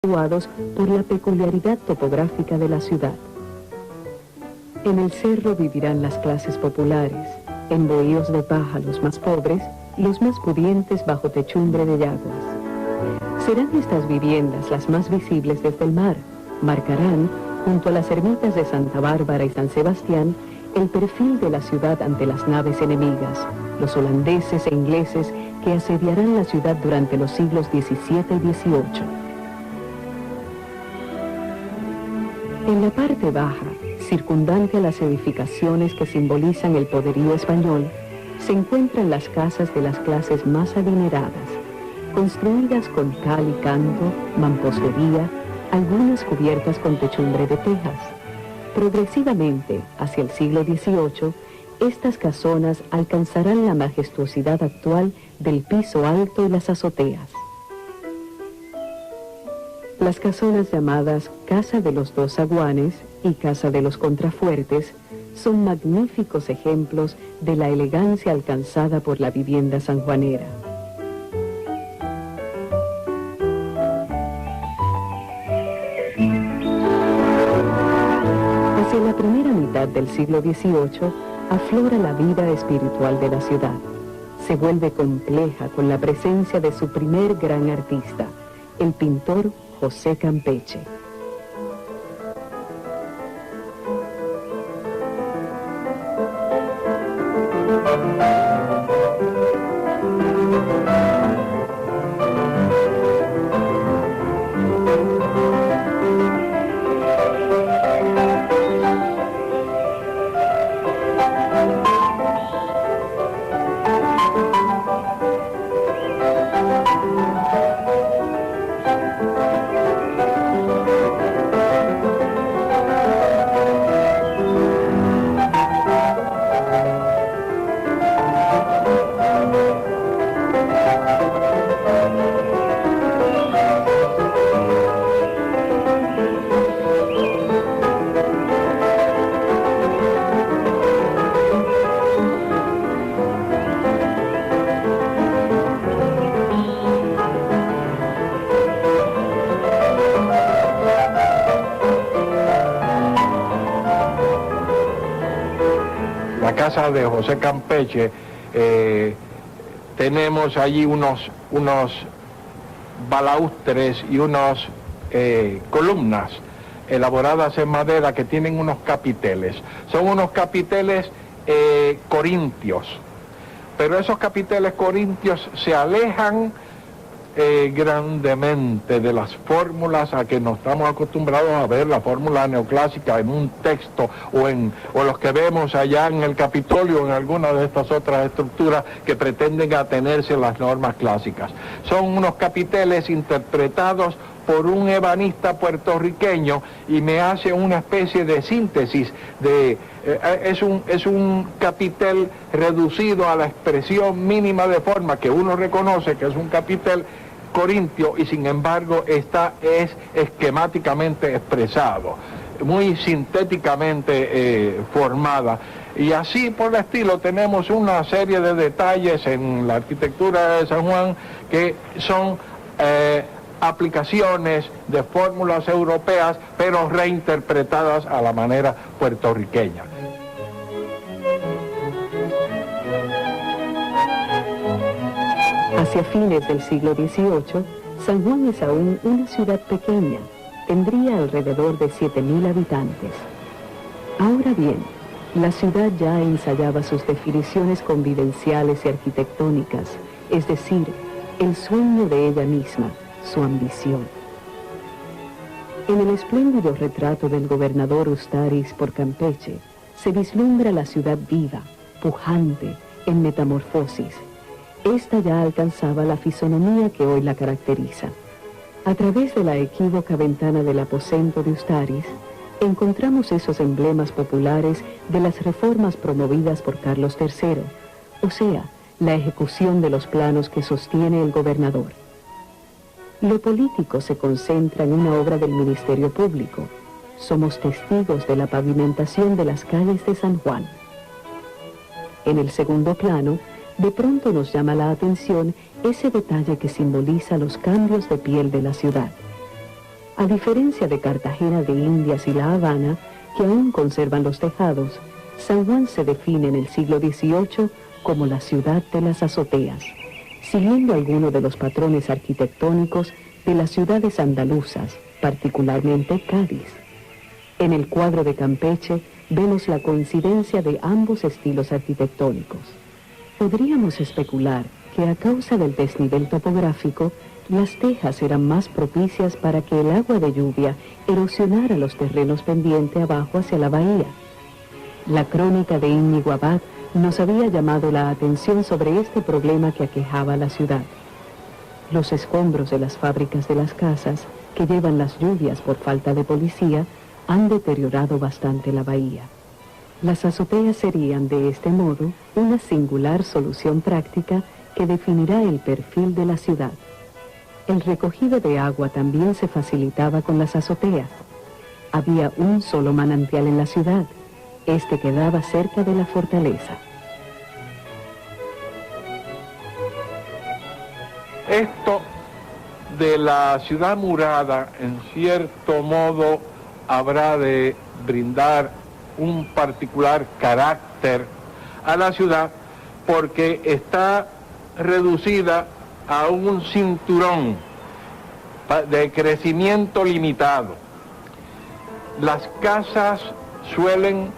por la peculiaridad topográfica de la ciudad. En el cerro vivirán las clases populares, en bohíos de paja los más pobres, los más pudientes bajo techumbre de yaguas. Serán estas viviendas las más visibles desde el mar, marcarán, junto a las ermitas de Santa Bárbara y San Sebastián, el perfil de la ciudad ante las naves enemigas, los holandeses e ingleses que asediarán la ciudad durante los siglos XVII y XVIII. En la parte baja, circundante a las edificaciones que simbolizan el poderío español, se encuentran las casas de las clases más adineradas, construidas con cal y canto, mampostería, algunas cubiertas con techumbre de tejas. Progresivamente, hacia el siglo XVIII, estas casonas alcanzarán la majestuosidad actual del piso alto y las azoteas. Las casonas llamadas Casa de los Dos Zaguanes y Casa de los Contrafuertes son magníficos ejemplos de la elegancia alcanzada por la vivienda sanjuanera. Hacia la primera mitad del siglo XVIII aflora la vida espiritual de la ciudad. Se vuelve compleja con la presencia de su primer gran artista, el pintor José Campeche. La casa de José Campeche, tenemos allí unos balaustres y unas columnas elaboradas en madera que tienen unos capiteles. Son unos capiteles corintios, pero esos capiteles corintios se alejan grandemente de las fórmulas a que nos estamos acostumbrados a ver, la fórmula neoclásica en un texto o los que vemos allá en el Capitolio, en alguna de estas otras estructuras que pretenden atenerse a las normas clásicas. Son unos capiteles interpretados por un ebanista puertorriqueño y me hace una especie de síntesis es un capitel reducido a la expresión mínima de forma que uno reconoce que es un capitel corintio y sin embargo es esquemáticamente expresado, muy sintéticamente formada. Y así por el estilo tenemos una serie de detalles en la arquitectura de San Juan que son aplicaciones de fórmulas europeas, pero reinterpretadas a la manera puertorriqueña. Hacia fines del siglo XVIII, San Juan es aún una ciudad pequeña, tendría alrededor de 7.000 habitantes. Ahora bien, la ciudad ya ensayaba sus definiciones convivenciales y arquitectónicas, es decir, el sueño de ella misma, su ambición. En el espléndido retrato del gobernador Ustaris por Campeche, se vislumbra la ciudad viva, pujante, en metamorfosis. Esta ya alcanzaba la fisonomía que hoy la caracteriza. A través de la equívoca ventana del aposento de Ustaris, encontramos esos emblemas populares de las reformas promovidas por Carlos III, o sea, la ejecución de los planos que sostiene el gobernador. Lo político se concentra en una obra del Ministerio Público. Somos testigos de la pavimentación de las calles de San Juan. En el segundo plano, de pronto nos llama la atención ese detalle que simboliza los cambios de piel de la ciudad. A diferencia de Cartagena de Indias y La Habana, que aún conservan los tejados, San Juan se define en el siglo XVIII como la ciudad de las azoteas, siguiendo algunos de los patrones arquitectónicos de las ciudades andaluzas, particularmente Cádiz. En el cuadro de Campeche vemos la coincidencia de ambos estilos arquitectónicos. Podríamos especular que a causa del desnivel topográfico, las tejas eran más propicias para que el agua de lluvia erosionara los terrenos pendiente abajo hacia la bahía. La crónica de Íñigo Abad nos había llamado la atención sobre este problema que aquejaba a la ciudad. Los escombros de las fábricas de las casas, que llevan las lluvias por falta de policía, han deteriorado bastante la bahía. Las azoteas serían, de este modo, una singular solución práctica que definirá el perfil de la ciudad. El recogido de agua también se facilitaba con las azoteas. Había un solo manantial en la ciudad. Este quedaba cerca de la fortaleza. Esto de la ciudad murada, en cierto modo, habrá de brindar un particular carácter a la ciudad porque está reducida a un cinturón de crecimiento limitado. Las casas suelen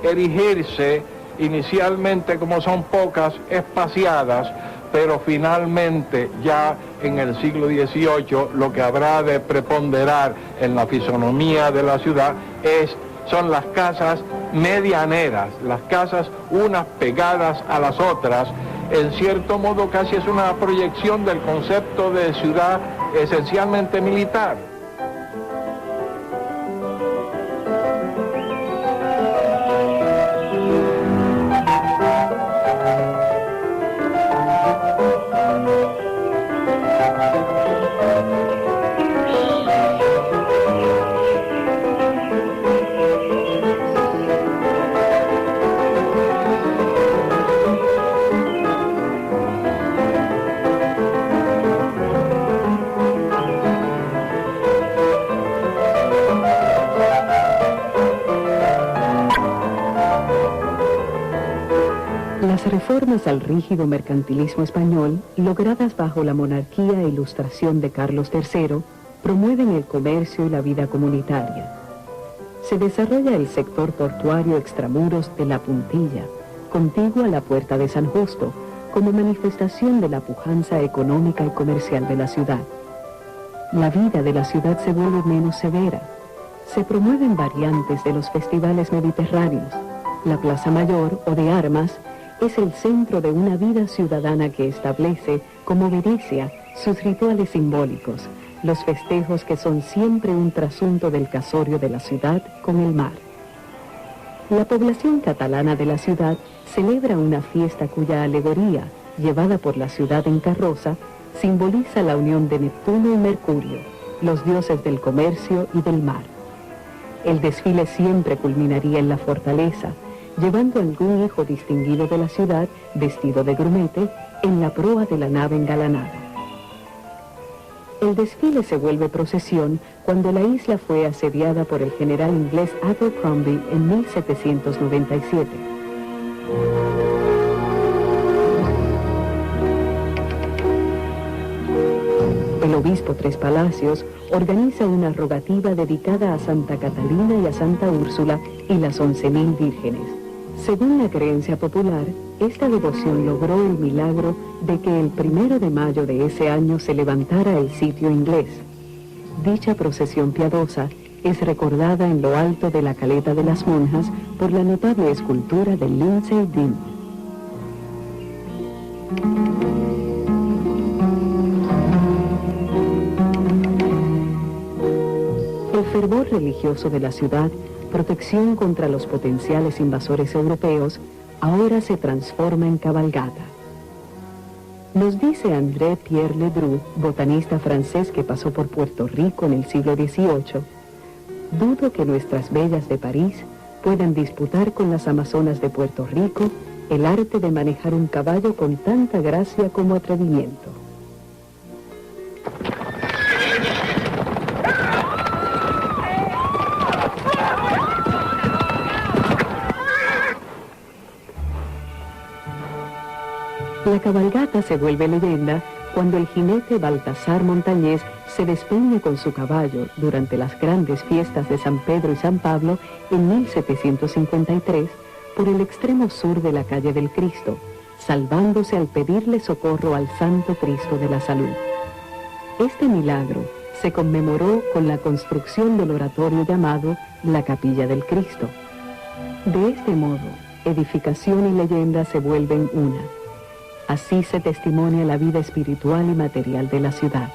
erigirse inicialmente, como son pocas, espaciadas, pero finalmente ya en el siglo XVIII lo que habrá de preponderar en la fisonomía de la ciudad son las casas medianeras, las casas unas pegadas a las otras. En cierto modo casi es una proyección del concepto de ciudad esencialmente militar. Las reformas al rígido mercantilismo español, logradas bajo la monarquía e ilustración de Carlos III, promueven el comercio y la vida comunitaria. Se desarrolla el sector portuario extramuros de La Puntilla, contiguo a la Puerta de San Justo, como manifestación de la pujanza económica y comercial de la ciudad. La vida de la ciudad se vuelve menos severa. Se promueven variantes de los festivales mediterráneos. La Plaza Mayor o de Armas es el centro de una vida ciudadana que establece, como Venecia, sus rituales simbólicos, los festejos que son siempre un trasunto del casorio de la ciudad con el mar. La población catalana de la ciudad celebra una fiesta cuya alegoría, llevada por la ciudad en carroza, simboliza la unión de Neptuno y Mercurio, los dioses del comercio y del mar. El desfile siempre culminaría en la fortaleza, llevando a algún hijo distinguido de la ciudad, vestido de grumete, en la proa de la nave engalanada. El desfile se vuelve procesión cuando la isla fue asediada por el general inglés Abercrombie en 1797. El obispo Tres Palacios organiza una rogativa dedicada a Santa Catalina y a Santa Úrsula y las 11.000 vírgenes. Según la creencia popular, esta devoción logró el milagro de que el 1 de mayo de ese año se levantara el sitio inglés. Dicha procesión piadosa es recordada en lo alto de la Caleta de las Monjas por la notable escultura de Lindsay Dean. El fervor religioso de la ciudad, protección contra los potenciales invasores europeos, ahora se transforma en cabalgata. Nos dice André Pierre Ledru, botanista francés que pasó por Puerto Rico en el siglo XVIII, dudo que nuestras bellas de París puedan disputar con las amazonas de Puerto Rico el arte de manejar un caballo con tanta gracia como atrevimiento. La cabalgata se vuelve leyenda cuando el jinete Baltasar Montañés se despeña con su caballo durante las grandes fiestas de San Pedro y San Pablo en 1753 por el extremo sur de la calle del Cristo, salvándose al pedirle socorro al Santo Cristo de la Salud. Este milagro se conmemoró con la construcción del oratorio llamado la Capilla del Cristo. De este modo, edificación y leyenda se vuelven una. Así se testimonia la vida espiritual y material de la ciudad.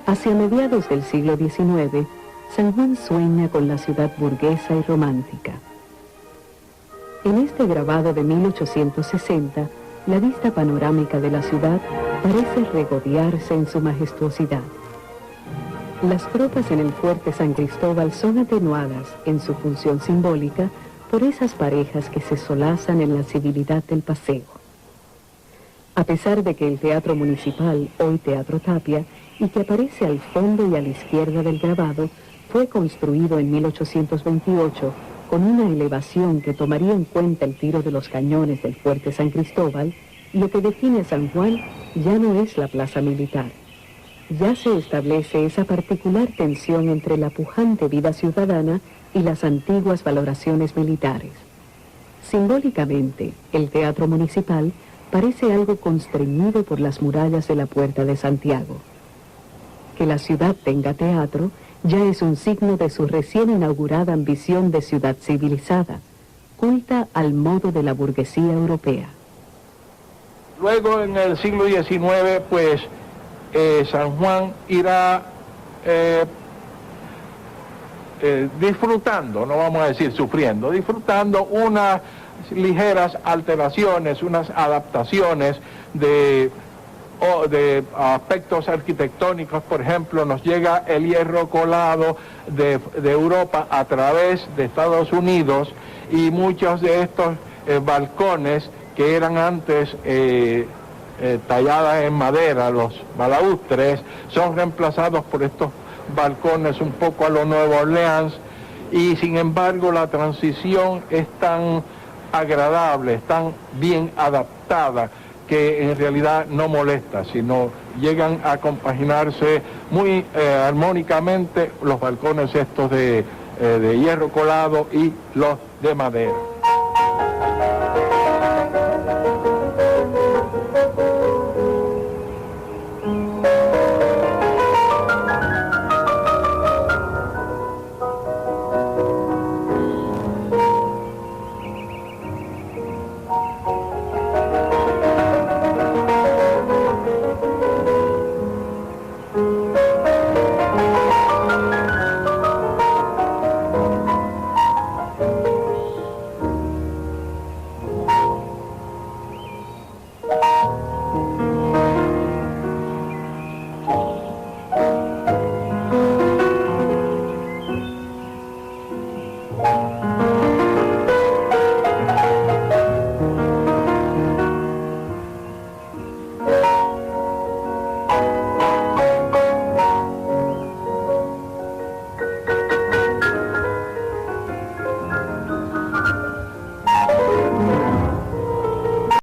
Hacia mediados del siglo XIX, San Juan sueña con la ciudad burguesa y romántica. En este grabado de 1860, la vista panorámica de la ciudad parece regodearse en su majestuosidad. Las tropas en el fuerte San Cristóbal son atenuadas en su función simbólica por esas parejas que se solazan en la civilidad del paseo. A pesar de que el Teatro Municipal, hoy Teatro Tapia, y que aparece al fondo y a la izquierda del grabado, fue construido en 1828 con una elevación que tomaría en cuenta el tiro de los cañones del fuerte San Cristóbal, lo que define a San Juan ya no es la plaza militar. Ya se establece esa particular tensión entre la pujante vida ciudadana y las antiguas valoraciones militares. Simbólicamente, el Teatro Municipal parece algo constreñido por las murallas de la Puerta de Santiago. Que la ciudad tenga teatro ya es un signo de su recién inaugurada ambición de ciudad civilizada, culta al modo de la burguesía europea. Luego, en el siglo XIX, pues, San Juan irá disfrutando, no vamos a decir sufriendo, disfrutando unas ligeras alteraciones, unas adaptaciones de aspectos arquitectónicos. Por ejemplo, nos llega el hierro colado de Europa a través de Estados Unidos, y muchos de estos balcones que eran antes talladas en madera, los balaustres, son reemplazados por estos balcones un poco a lo Nueva Orleans, y sin embargo la transición es tan agradable, es tan bien adaptada, que en realidad no molesta, sino llegan a compaginarse muy armónicamente los balcones estos de hierro colado y los de madera.